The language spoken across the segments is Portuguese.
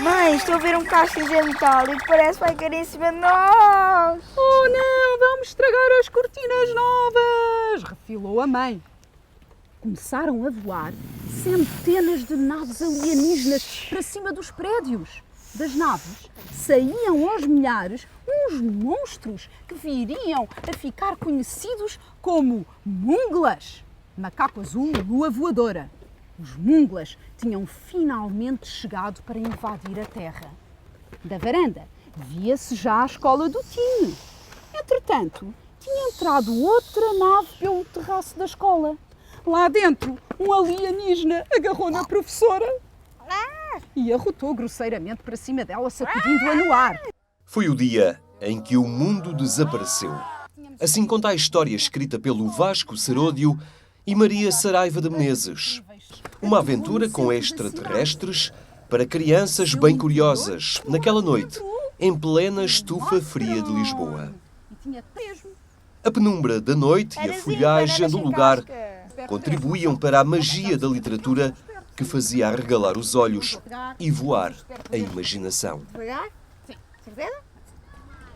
Mãe, estou a ver um cacho de metálico que parece que vai cair em cima de nós. Oh não, vamos estragar as cortinas novas, refilou a mãe. Começaram a voar centenas de naves alienígenas para cima dos prédios. Das naves saíam aos milhares uns monstros que viriam a ficar conhecidos como Munglas, macaco azul, lua voadora. Os Munglas tinham finalmente chegado para invadir a Terra. Da varanda via-se já a escola do Tino. Entretanto, tinha entrado outra nave pelo terraço da escola. Lá dentro, um alienígena agarrou na professora e arrotou grosseiramente para cima dela, sacudindo-a no ar. Foi o dia em que o mundo desapareceu. Assim conta a história escrita pelo Vasco Seródio e Maria Saraiva de Menezes. Uma aventura com extraterrestres para crianças bem curiosas, naquela noite, em plena estufa fria de Lisboa. A penumbra da noite e a folhagem do lugar contribuíam para a magia da literatura que fazia arregalar os olhos e voar a imaginação.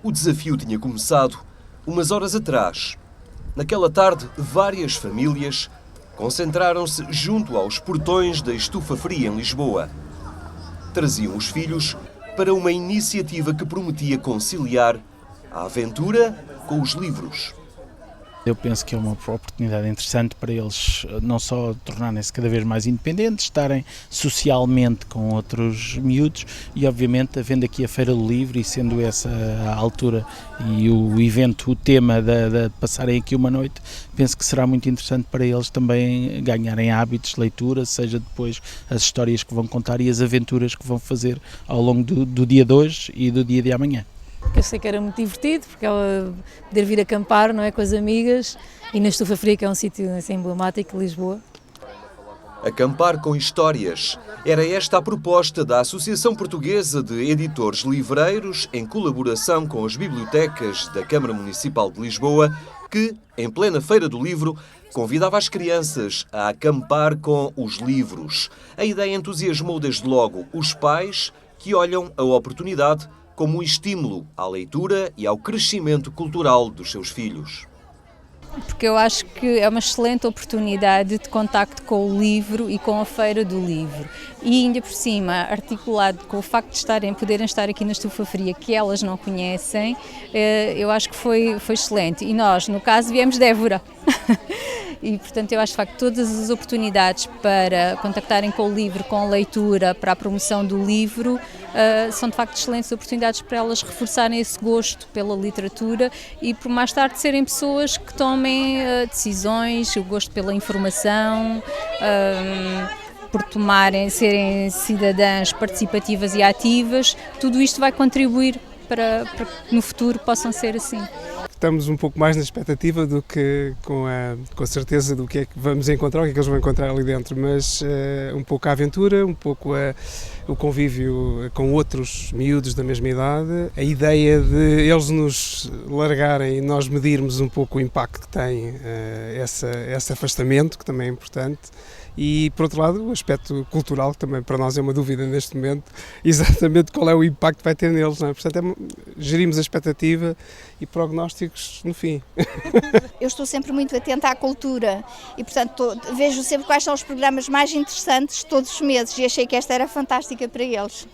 O desafio tinha começado umas horas atrás. Naquela tarde, várias famílias concentraram-se junto aos portões da Estufa Fria em Lisboa. Traziam os filhos para uma iniciativa que prometia conciliar a aventura com os livros. Eu penso que é uma oportunidade interessante para eles não só tornarem-se cada vez mais independentes, estarem socialmente com outros miúdos e, obviamente, havendo aqui a Feira do Livro e sendo essa a altura e o evento, o tema de passarem aqui uma noite, penso que será muito interessante para eles também ganharem hábitos de leitura, seja depois as histórias que vão contar e as aventuras que vão fazer ao longo do dia de hoje e do dia de amanhã. Eu sei que era muito divertido, porque ela poder vir acampar, não é, com as amigas, e na Estufa Fria, que é um sítio assim, emblemático de Lisboa. Acampar com histórias. Era esta a proposta da Associação Portuguesa de Editores Livreiros, em colaboração com as bibliotecas da Câmara Municipal de Lisboa, que, em plena Feira do Livro, convidava as crianças a acampar com os livros. A ideia entusiasmou desde logo os pais, que olham a oportunidade como um estímulo à leitura e ao crescimento cultural dos seus filhos. Porque eu acho que é uma excelente oportunidade de contacto com o livro e com a Feira do Livro. E ainda por cima, articulado com o facto de poderem estar aqui na Estufa Fria, que elas não conhecem, eu acho que foi excelente. E nós, no caso, viemos de Évora. E, portanto, eu acho de facto todas as oportunidades para contactarem com o livro, com a leitura, para a promoção do livro, são de facto excelentes oportunidades para elas reforçarem esse gosto pela literatura e por mais tarde serem pessoas que tomem decisões, o gosto pela informação, por serem cidadãs participativas e ativas. Tudo isto vai contribuir para que no futuro possam ser assim. Estamos um pouco mais na expectativa do que com a certeza do que é que vamos encontrar, o que é que eles vão encontrar ali dentro, mas um pouco a aventura, um pouco o convívio com outros miúdos da mesma idade, a ideia de eles nos largarem e nós medirmos um pouco o impacto que tem esse afastamento, que também é importante. E, por outro lado, o aspecto cultural, que também para nós é uma dúvida neste momento, exatamente qual é o impacto que vai ter neles, não é? Portanto, gerimos a expectativa e prognósticos no fim. Eu estou sempre muito atenta à cultura e, portanto, vejo sempre quais são os programas mais interessantes todos os meses e achei que esta era fantástica para eles.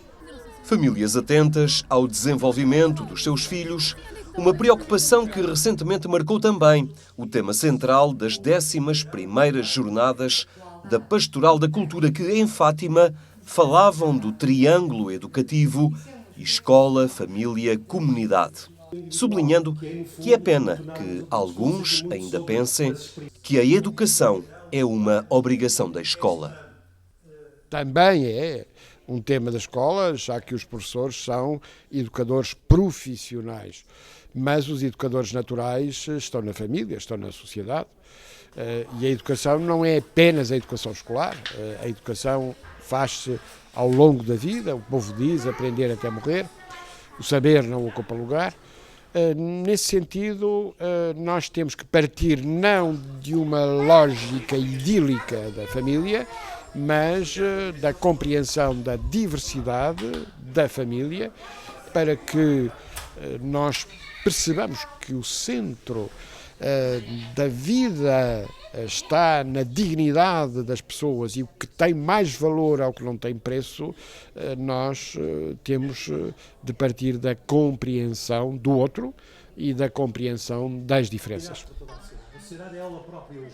Famílias atentas ao desenvolvimento dos seus filhos, uma preocupação que recentemente marcou também o tema central das 11ª Jornadas da Pastoral da Cultura, que em Fátima falavam do triângulo educativo escola, família, comunidade. Sublinhando que é pena que alguns ainda pensem que a educação é uma obrigação da escola. Também é um tema da escola, já que os professores são educadores profissionais, mas os educadores naturais estão na família, estão na sociedade. E a educação não é apenas a educação escolar, a educação faz-se ao longo da vida, o povo diz, aprender até morrer, o saber não ocupa lugar. Nesse sentido, nós temos que partir não de uma lógica idílica da família, mas da compreensão da diversidade, da família, para que nós percebamos que o centro da vida está na dignidade das pessoas e o que tem mais valor ao que não tem preço, nós temos de partir da compreensão do outro e da compreensão das diferenças.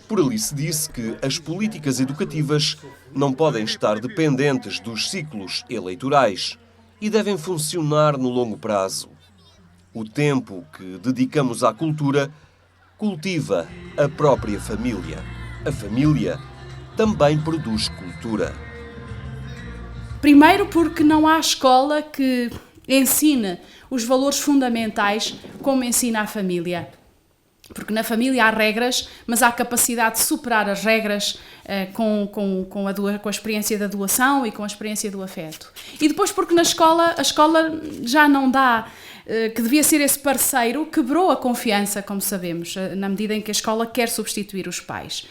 Por ali se disse que as políticas educativas não podem estar dependentes dos ciclos eleitorais e devem funcionar no longo prazo. O tempo que dedicamos à cultura cultiva a própria família. A família também produz cultura. Primeiro porque não há escola que ensine os valores fundamentais como ensina a família. Porque na família há regras, mas há capacidade de superar as regras com a experiência da doação e com a experiência do afeto. E depois porque a escola já não dá, que devia ser esse parceiro, quebrou a confiança, como sabemos, na medida em que a escola quer substituir os pais.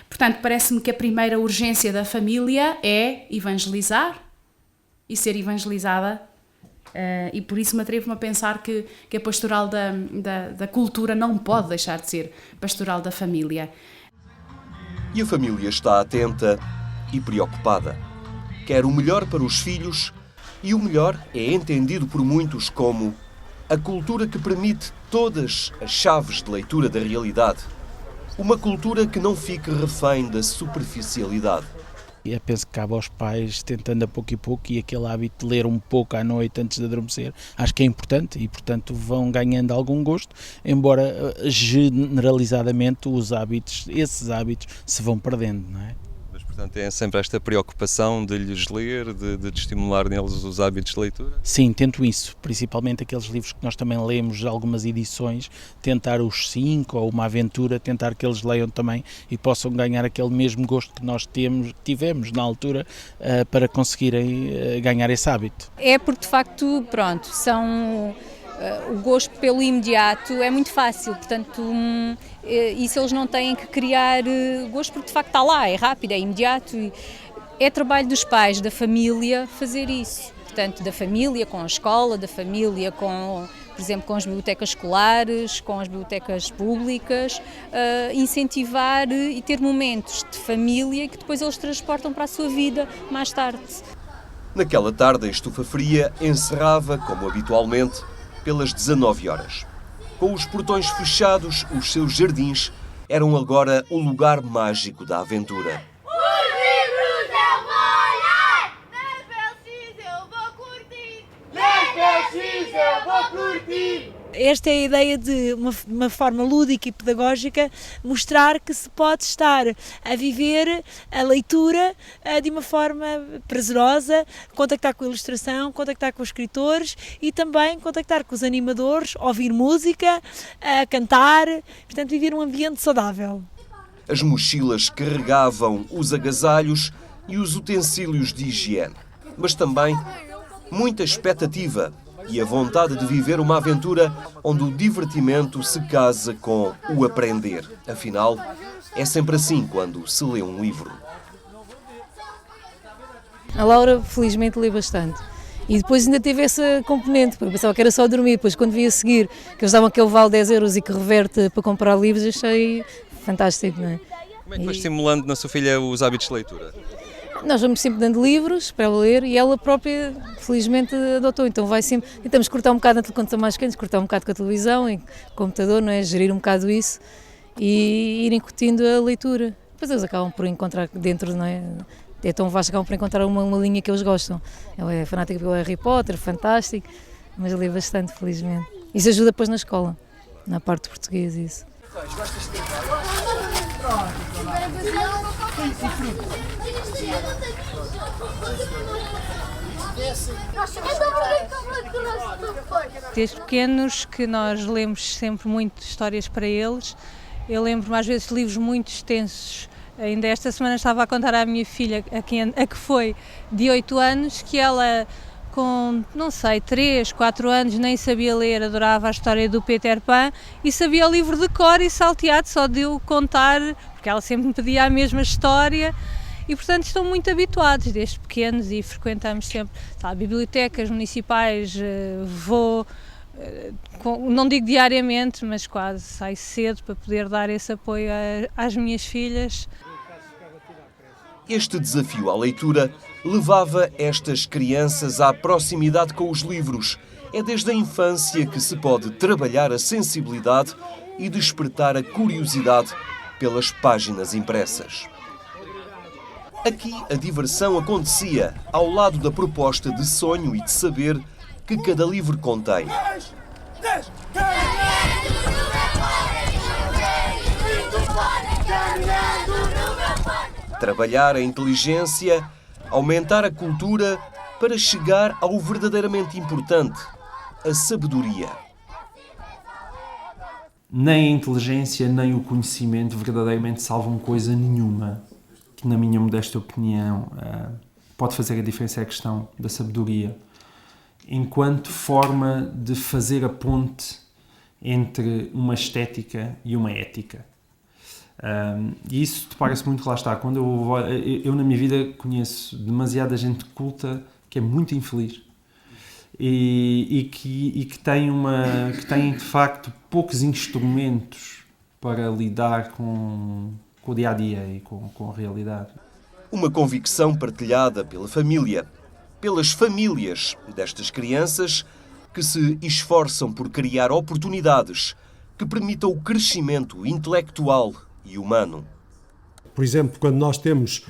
Portanto, parece-me que a primeira urgência da família é evangelizar e ser evangelizada. E por isso me atrevo-me a pensar que a pastoral da cultura não pode deixar de ser pastoral da família. E a família está atenta e preocupada. Quer o melhor para os filhos e o melhor é entendido por muitos como a cultura que permite todas as chaves de leitura da realidade. Uma cultura que não fique refém da superficialidade. Eu penso que cabe aos pais, tentando a pouco e aquele hábito de ler um pouco à noite antes de adormecer, acho que é importante e, portanto, vão ganhando algum gosto, embora generalizadamente esses hábitos se vão perdendo, não é? Mas, portanto, é sempre esta preocupação de lhes ler, de estimular neles os hábitos de leitura? Sim, tento isso, principalmente aqueles livros que nós também lemos, algumas edições, tentar os 5 ou uma aventura, tentar que eles leiam também e possam ganhar aquele mesmo gosto que nós tivemos na altura para conseguirem ganhar esse hábito. É porque, de facto, o gosto pelo imediato é muito fácil, portanto, isso eles não têm que criar gosto porque de facto está lá, é rápido, é imediato. E é trabalho dos pais, da família, fazer isso. Portanto, da família com a escola, da família com, por exemplo, com as bibliotecas escolares, com as bibliotecas públicas, incentivar e ter momentos de família que depois eles transportam para a sua vida mais tarde. Naquela tarde, a Estufa Fria encerrava, como habitualmente, pelas 19 horas. Com os portões fechados, os seus jardins eram agora o lugar mágico da aventura. Os livros eu vou ler! Na PLX eu vou curtir! Esta é a ideia de uma forma lúdica e pedagógica, mostrar que se pode estar a viver a leitura de uma forma prazerosa, contactar com a ilustração, contactar com os escritores e também contactar com os animadores, ouvir música, cantar, portanto viver um ambiente saudável. As mochilas carregavam os agasalhos e os utensílios de higiene, mas também muita expectativa e a vontade de viver uma aventura onde o divertimento se casa com o aprender. Afinal, é sempre assim quando se lê um livro. A Laura, felizmente, lê bastante. E depois ainda teve essa componente, porque eu pensava que era só dormir. Depois, quando vi a seguir, que eles davam aquele vale 10 euros e que reverte para comprar livros, achei fantástico, não é? Como é que foi estimulando na sua filha os hábitos de leitura? Nós vamos sempre dando livros para ela ler e ela própria, felizmente, adotou. Então vai sempre, tentamos cortar um bocado quando são mais pequenos, cortar um bocado com a televisão e com o computador, não é? Gerir um bocado isso e ir incutindo a leitura. Depois eles acabam por encontrar dentro, não é? É tão vasto, acabam por encontrar uma linha que eles gostam. Ela é fanática pelo Harry Potter, fantástico, mas lê bastante, felizmente. Isso ajuda depois na escola, na parte de português, isso. Desde pequenos que nós lemos sempre muito histórias para eles. Eu lembro-me às vezes de livros muito extensos. Ainda esta semana estava a contar à minha filha, a que foi de 8 anos, que ela com, não sei, 3, 4 anos nem sabia ler, adorava a história do Peter Pan e sabia o livro de cor e salteado, só de eu contar, porque ela sempre me pedia a mesma história e portanto estão muito habituados desde pequenos e frequentamos sempre, sabe, bibliotecas municipais, vou, não digo diariamente, mas quase saio cedo para poder dar esse apoio às minhas filhas. Este desafio à leitura levava estas crianças à proximidade com os livros. É desde a infância que se pode trabalhar a sensibilidade e despertar a curiosidade pelas páginas impressas. Aqui a diversão acontecia ao lado da proposta de sonho e de saber que cada livro contém. Trabalhar a inteligência, aumentar a cultura para chegar ao verdadeiramente importante, a sabedoria. Nem a inteligência nem o conhecimento verdadeiramente salvam coisa nenhuma. Que, na minha modesta opinião, pode fazer a diferença é a questão da sabedoria, enquanto forma de fazer a ponte entre uma estética e uma ética. E isso parece muito, lá está, quando eu na minha vida conheço demasiada gente culta que é muito infeliz e que tem de facto poucos instrumentos para lidar com o dia-a-dia e com a realidade. Uma convicção partilhada pela família, pelas famílias destas crianças que se esforçam por criar oportunidades que permitam o crescimento intelectual e humano. Por exemplo, quando nós temos,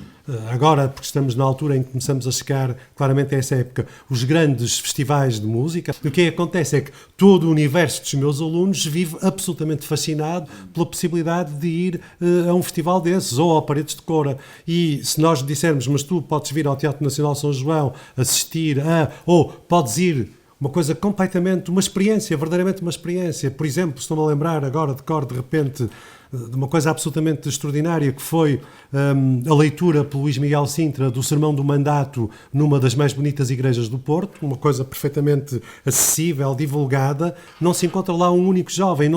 agora, porque estamos na altura em que começamos a chegar claramente a essa época, os grandes festivais de música, o que acontece é que todo o universo dos meus alunos vive absolutamente fascinado pela possibilidade de ir a um festival desses, ou ao Paredes de Coura. E se nós dissermos, mas tu podes vir ao Teatro Nacional São João assistir a, ou podes ir, uma coisa completamente, uma experiência, verdadeiramente uma experiência. Por exemplo, estou-me a lembrar agora de cor, de repente, de uma coisa absolutamente extraordinária que foi a leitura por Luís Miguel Sintra do Sermão do Mandato numa das mais bonitas igrejas do Porto, uma coisa perfeitamente acessível, divulgada. Não se encontra lá um único jovem,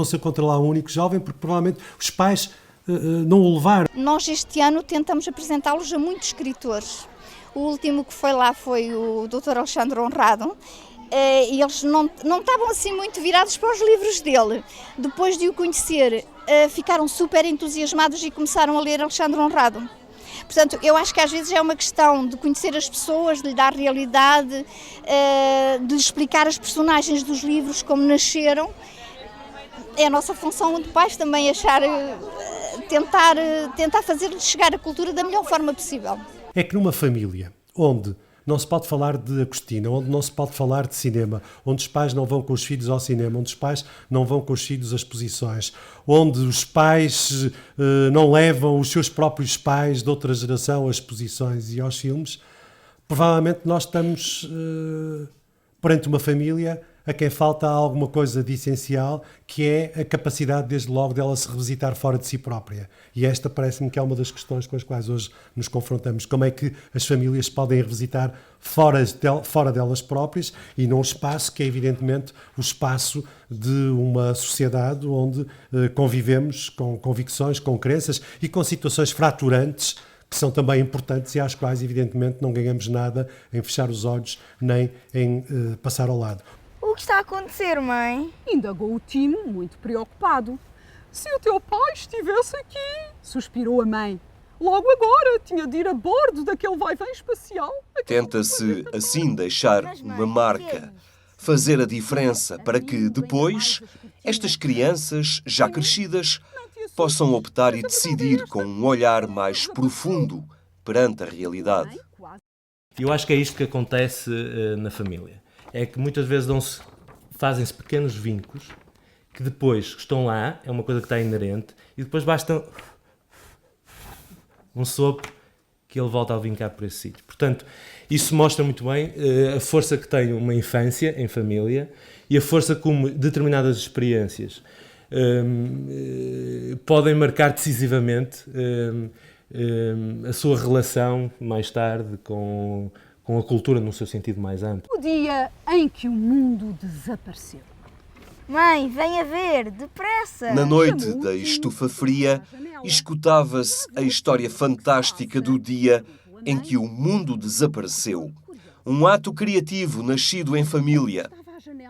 porque provavelmente os pais não o levaram. Nós este ano tentamos apresentá-los a muitos escritores. O último que foi lá foi o Dr. Alexandre Honrado. E eles não estavam assim muito virados para os livros dele. Depois de o conhecer, ficaram super entusiasmados e começaram a ler Alexandre Honrado. Portanto, eu acho que às vezes é uma questão de conhecer as pessoas, de lhe dar realidade, de lhe explicar as personagens dos livros, como nasceram. É a nossa função de pais também tentar fazer-lhes chegar a cultura da melhor forma possível. É que numa família onde não se pode falar de Agostina, onde não se pode falar de cinema, onde os pais não vão com os filhos ao cinema, onde os pais não vão com os filhos às exposições, onde os pais não levam os seus próprios pais de outra geração às exposições e aos filmes, provavelmente nós estamos perante uma família a quem falta alguma coisa de essencial, que é a capacidade, desde logo, dela se revisitar fora de si própria. E esta parece-me que é uma das questões com as quais hoje nos confrontamos. Como é que as famílias podem revisitar fora delas próprias e num espaço que é, evidentemente, o espaço de uma sociedade onde convivemos com convicções, com crenças e com situações fraturantes que são também importantes e às quais, evidentemente, não ganhamos nada em fechar os olhos nem em passar ao lado. O que está a acontecer, mãe? Indagou o Tino, muito preocupado. Se o teu pai estivesse aqui, suspirou a mãe. Logo agora tinha de ir a bordo daquele vai-vem espacial. Tenta-se, assim, deixar uma marca, fazer a diferença para que, depois, estas crianças, já crescidas, possam optar e decidir com um olhar mais profundo perante a realidade. Eu acho que é isto que acontece na família. É que muitas vezes fazem-se pequenos vínculos que depois estão lá, é uma coisa que está inerente, e depois basta um sopro que ele volta a vincar por esse sítio. Portanto, isso mostra muito bem a força que tem uma infância em família e a força como determinadas experiências podem marcar decisivamente a sua relação mais tarde com a cultura no seu sentido mais amplo. O dia em que o mundo desapareceu. Mãe, venha ver, depressa! Na noite da estufa fria, escutava-se a história fantástica do dia em que o mundo desapareceu. Um ato criativo nascido em família.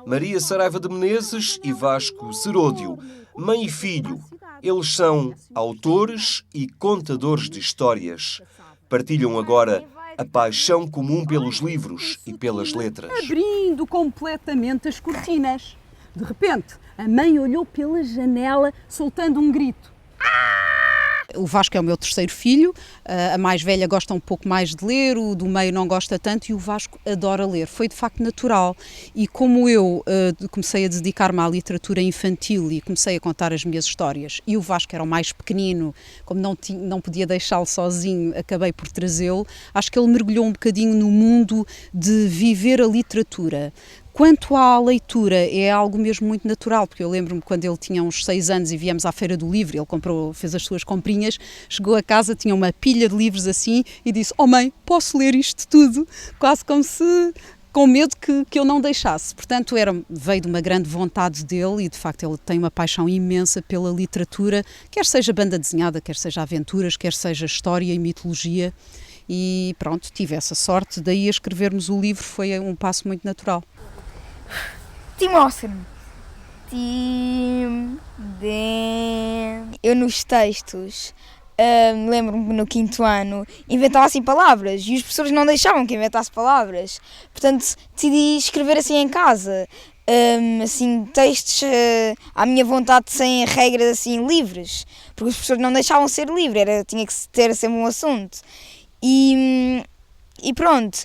Maria Saraiva de Menezes e Vasco Seródio, mãe e filho. Eles são autores e contadores de histórias. Partilham agora a paixão comum pelos livros e pelas letras. Abrindo completamente as cortinas. De repente, a mãe olhou pela janela, soltando um grito. O Vasco é o meu terceiro filho, a mais velha gosta um pouco mais de ler, o do meio não gosta tanto e o Vasco adora ler. Foi de facto natural e como eu comecei a dedicar-me à literatura infantil e comecei a contar as minhas histórias e o Vasco era o mais pequenino, como não podia deixá-lo sozinho, acabei por trazê-lo, acho que ele mergulhou um bocadinho no mundo de viver a literatura. Quanto à leitura, é algo mesmo muito natural, porque eu lembro-me quando ele tinha uns 6 anos e viemos à Feira do Livro, ele fez as suas comprinhas, chegou a casa, tinha uma pilha de livros assim e disse: "Oh mãe, posso ler isto tudo?" Quase como se, com medo que eu não deixasse. Portanto, veio de uma grande vontade dele e de facto ele tem uma paixão imensa pela literatura, quer seja banda desenhada, quer seja aventuras, quer seja história e mitologia. E pronto, tive essa sorte, daí a escrevermos o livro foi um passo muito natural. Timóteo. Eu nos textos, lembro-me no 5º ano, inventava assim palavras e os professores não deixavam que inventasse palavras. Portanto, decidi escrever assim em casa, assim, textos à minha vontade, sem regras assim livres, porque os professores não deixavam ser livre, tinha que ter sempre um assunto. E pronto,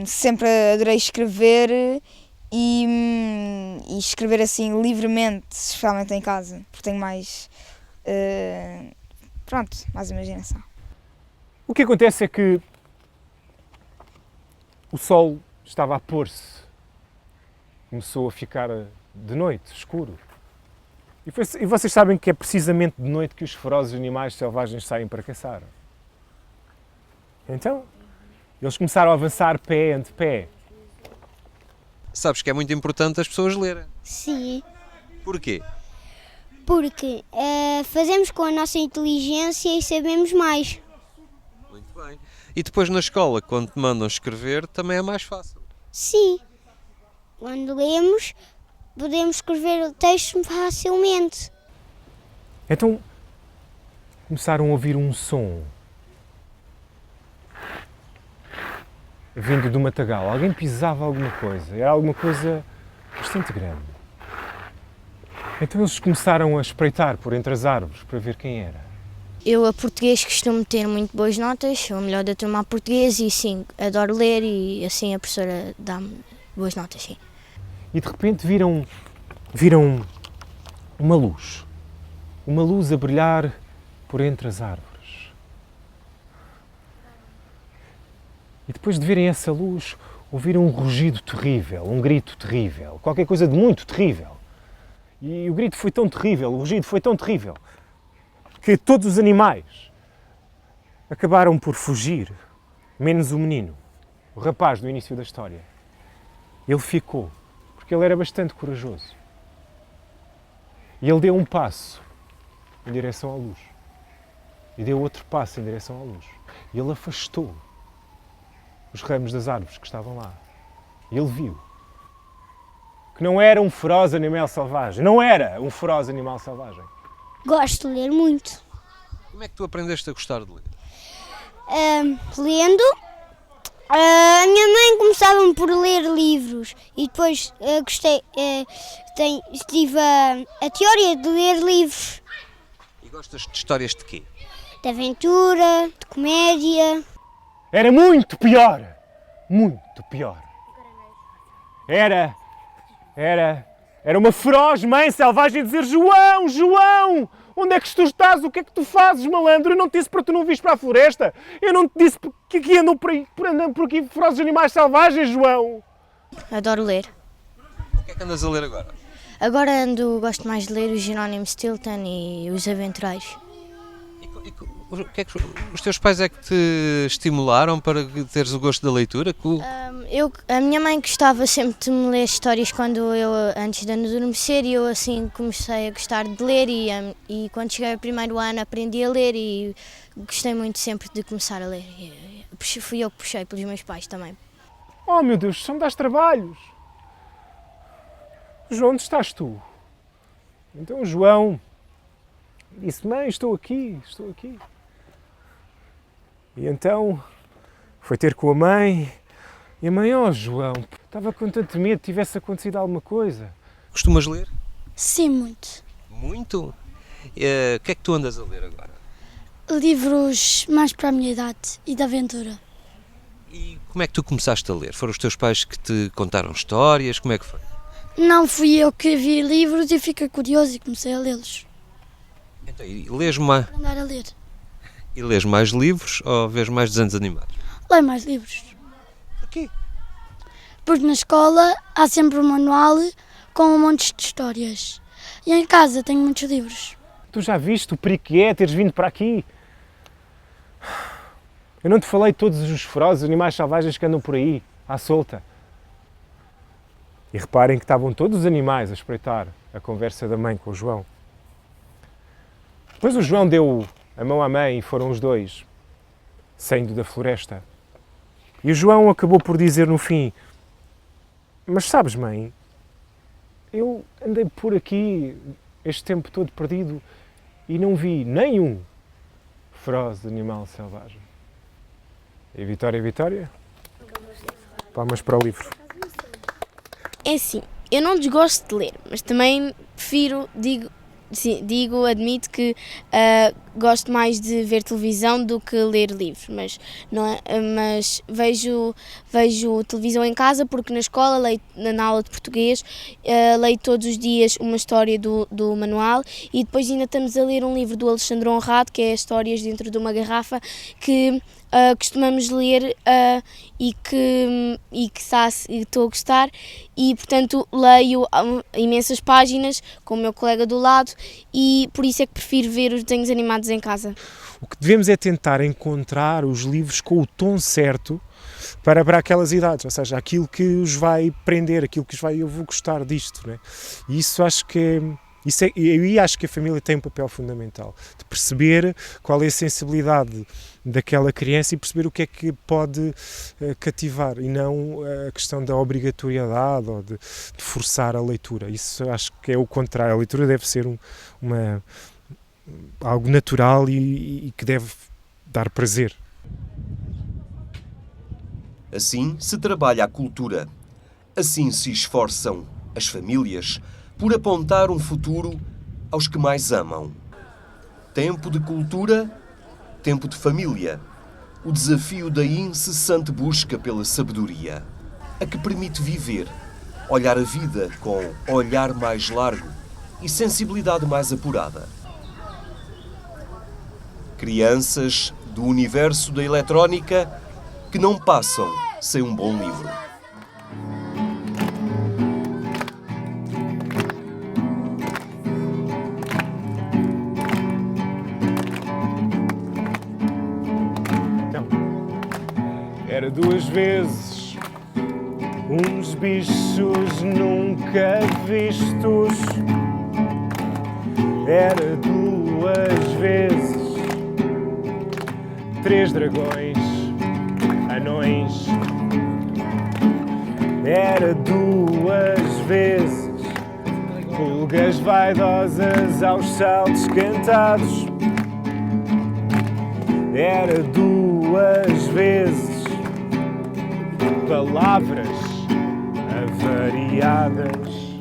sempre adorei escrever. E escrever assim livremente, especialmente em casa, porque tenho mais mais imaginação. O que acontece é que o sol estava a pôr-se, começou a ficar de noite, escuro. E vocês sabem que é precisamente de noite que os ferozes animais selvagens saem para caçar. Então, eles começaram a avançar pé ante pé. Sabes que é muito importante as pessoas lerem. Sim. Porquê? Porque fazemos com a nossa inteligência e sabemos mais. Muito bem. E depois na escola, quando te mandam escrever, também é mais fácil. Sim. Quando lemos, podemos escrever o texto facilmente. Então, começaram a ouvir um som vindo do matagal. Alguém pisava alguma coisa. Era alguma coisa bastante grande. Então eles começaram a espreitar por entre as árvores para ver quem era. Eu a português costumo ter muito boas notas. Sou a melhor da turma a português e sim, adoro ler e assim a professora dá-me boas notas, sim. E de repente viram uma luz a brilhar por entre as árvores. E depois de verem essa luz, ouviram um rugido terrível, um grito terrível, qualquer coisa de muito terrível. E o grito foi tão terrível, o rugido foi tão terrível, que todos os animais acabaram por fugir, menos o menino, o rapaz do início da história. Ele ficou, porque ele era bastante corajoso. E ele deu um passo em direção à luz. E deu outro passo em direção à luz. E ele afastou os ramos das árvores que estavam lá. E ele viu que não era um feroz animal selvagem. Não era um feroz animal selvagem. Gosto de ler muito. Como é que tu aprendeste a gostar de ler? Lendo. A minha mãe começava por ler livros e depois tive a teoria de ler livros. E gostas de histórias de quê? De aventura, de comédia. Era muito pior. Muito pior. Era uma feroz mãe selvagem a dizer: João, João, onde é que tu estás? O que é que tu fazes, malandro? Eu não te disse para tu não vires para a floresta. Eu não te disse que aqui andam por aqui ferozes animais selvagens, João. Adoro ler. O que é que andas a ler agora? Agora gosto mais de ler o Jerónimo Stilton e os Aventureiros. O que é que os teus pais é que te estimularam para teres o gosto da leitura? A minha mãe gostava sempre de me ler histórias antes de adormecer, e eu assim comecei a gostar de ler e quando cheguei ao primeiro ano aprendi a ler e gostei muito sempre de começar a ler. Fui eu que puxei pelos meus pais também. Oh meu Deus, só me dás trabalhos! João, onde estás tu? Então João disse: mãe, estou aqui. E então foi ter com a mãe. E a mãe: oh João, estava com tanto medo que tivesse acontecido alguma coisa. Costumas ler? Sim, muito. Muito? O que é que tu andas a ler agora? Livros mais para a minha idade e de aventura. E como é que tu começaste a ler? Foram os teus pais que te contaram histórias? Como é que foi? Não, fui eu que vi livros e fiquei curioso e comecei a lê-los. Então, e lês mais? Andar a ler. E lês mais livros ou vês mais desenhos animados? Leio mais livros. Porquê? Porque na escola há sempre um manual com um monte de histórias. E em casa tenho muitos livros. Tu já viste o perigo que é teres vindo para aqui? Eu não te falei de todos os ferozes animais selvagens que andam por aí, à solta. E reparem que estavam todos os animais a espreitar a conversa da mãe com o João. Depois o João deu a mão à mãe e foram os dois saindo da floresta. E o João acabou por dizer no fim: mas sabes, mãe, eu andei por aqui este tempo todo perdido e não vi nenhum feroz animal selvagem. E Vitória? Palmas para o livro. É assim, eu não desgosto de ler, mas também prefiro, admito que gosto mais de ver televisão do que ler livros, mas vejo televisão em casa porque na escola, leio, na aula de português, leio todos os dias uma história do manual e depois ainda estamos a ler um livro do Alexandre Honrado, que é Histórias dentro de uma garrafa, que costumamos ler e que estou a gostar e, portanto, leio imensas páginas com o meu colega do lado e por isso é que prefiro ver os desenhos animados em casa. O que devemos é tentar encontrar os livros com o tom certo para aquelas idades, ou seja, aquilo que os vai prender, aquilo que os vai, eu vou gostar disto, né? E isso acho que eu acho que a família tem um papel fundamental, de perceber qual é a sensibilidade daquela criança e perceber o que é que pode cativar e não a questão da obrigatoriedade ou de forçar a leitura. Isso acho que é o contrário. A leitura deve ser algo natural e que deve dar prazer. Assim se trabalha a cultura. Assim se esforçam as famílias por apontar um futuro aos que mais amam. Tempo de cultura, tempo de família. O desafio da incessante busca pela sabedoria, a que permite viver, olhar a vida com olhar mais largo e sensibilidade mais apurada. Crianças do universo da eletrónica que não passam sem um bom livro. Era duas vezes, uns bichos nunca vistos. Era duas vezes, três dragões, anões. Era duas vezes, pulgas vaidosas aos saltos cantados. Era duas vezes, palavras avariadas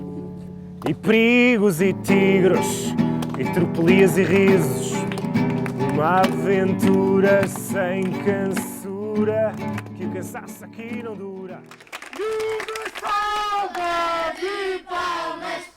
e perigos e tigros e tropelias e risos, uma aventura sem cansura que o cansaço aqui não dura. Salva de palmas!